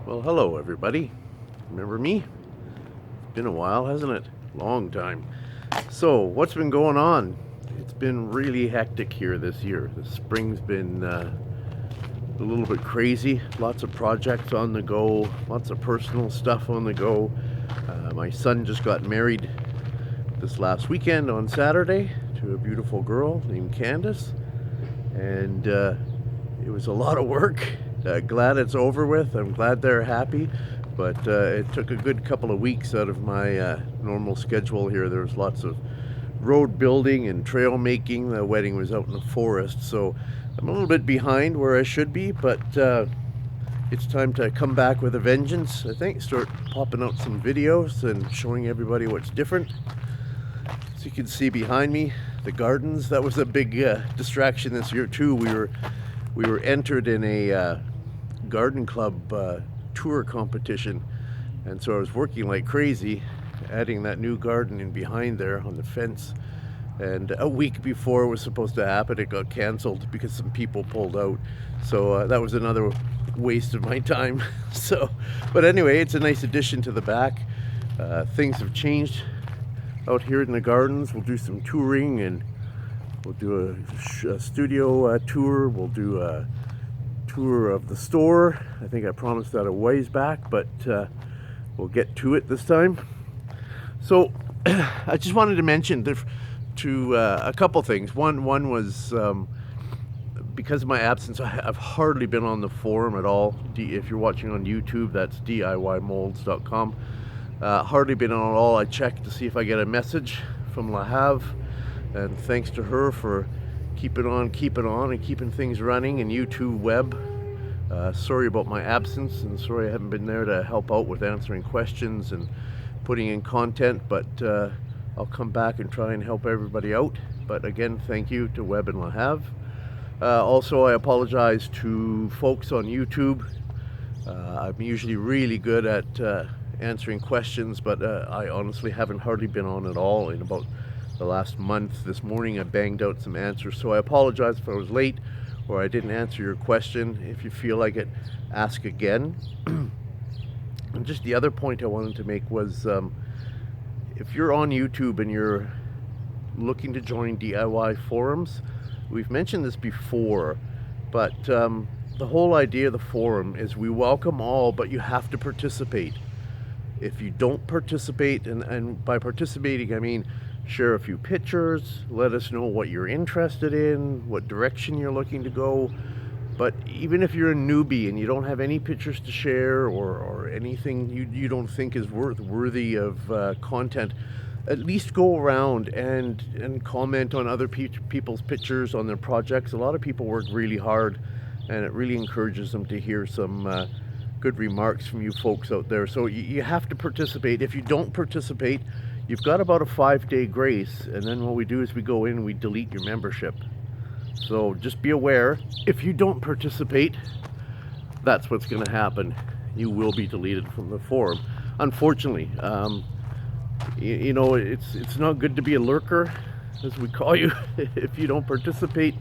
Well, hello everybody. Remember me? Been a while, hasn't it? Long time. So, what's been going on? It's been really hectic here this year. The spring's been a little bit crazy. Lots of projects on the go, lots of personal stuff on the go. My son just got married this last weekend on Saturday to a beautiful girl named Candace, and it was a lot of work. Glad it's over with. I'm glad they're happy, but it took a good couple of weeks out of my normal schedule here. There was lots of road building and trail making. The wedding was out in the forest, so I'm a little bit behind where I should be, but it's time to come back with a vengeance, I think. Start popping out some videos and showing everybody what's different. So you can see behind me the gardens. That was a big distraction this year too. We were entered in a garden club tour competition, and so I was working like crazy adding that new garden in behind there on the fence, and a week before it was supposed to happen, it got canceled because some people pulled out. So that was another waste of my time. So, but anyway, it's a nice addition to the back. Things have changed out here in the gardens. We'll do some touring, and we'll do a studio tour. We'll do a tour of the store. I think I promised that a ways back, but we'll get to it this time. So I just wanted to mention a couple things. One was because of my absence, I've hardly been on the forum at all. If you're watching on YouTube, that's DIYmolds.com. Hardly been on at all. I checked to see if I get a message from La Have, and thanks to her for keeping on, and keeping things running, and YouTube web. Sorry about my absence, and sorry I haven't been there to help out with answering questions and putting in content, but I'll come back and try and help everybody out. But again, thank you to Web and La Have. Also, I apologize to folks on YouTube. I'm usually really good at answering questions, but I honestly haven't hardly been on at all in about the last month. This morning I banged out some answers, so I apologize if I was late or I didn't answer your question. If you feel like it, ask again. And just the other point I wanted to make was, if you're on YouTube and you're looking to join DIY forums, we've mentioned this before, but the whole idea of the forum is we welcome all, but you have to participate. If you don't participate, and by participating I mean share a few pictures, let us know what you're interested in, what direction you're looking to go. But even if you're a newbie and you don't have any pictures to share, or anything you don't think is worthy of content, at least go around and comment on other people's pictures on their projects. A lot of people work really hard, and it really encourages them to hear some good remarks from you folks out there. So you have to participate. If you don't participate, you've got about a 5-day grace, and then what we do is we go in and we delete your membership. So just be aware, if you don't participate, that's what's going to happen. You will be deleted from the forum. Unfortunately, you know, it's not good to be a lurker, as we call you, if you don't participate.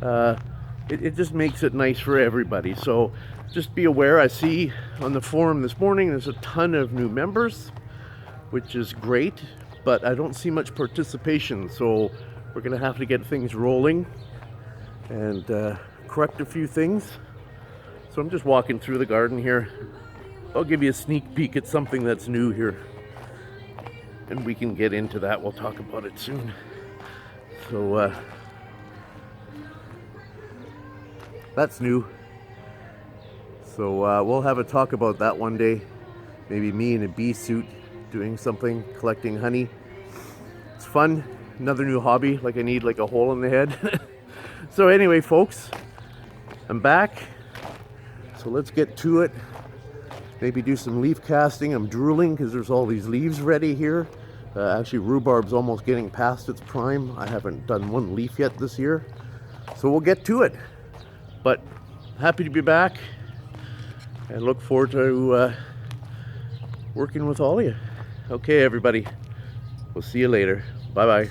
It just makes it nice for everybody. So just be aware. I see on the forum this morning there's a ton of new members, which is great, but I don't see much participation. So we're going to have to get things rolling and correct a few things. So I'm just walking through the garden here. I'll give you a sneak peek at something that's new here, and we can get into that. We'll talk about it soon. So that's new. So we'll have a talk about that one day. Maybe me in a bee suit doing something, collecting honey. It's fun. Another new hobby, like I need like a hole in the head. So anyway, folks, I'm back. So let's get to it. Maybe do some leaf casting. I'm drooling because there's all these leaves ready here. Actually, rhubarb's almost getting past its prime. I haven't done one leaf yet this year. So we'll get to it. But happy to be back, and look forward to working with all of you. Okay, everybody. We'll see you later. Bye-bye.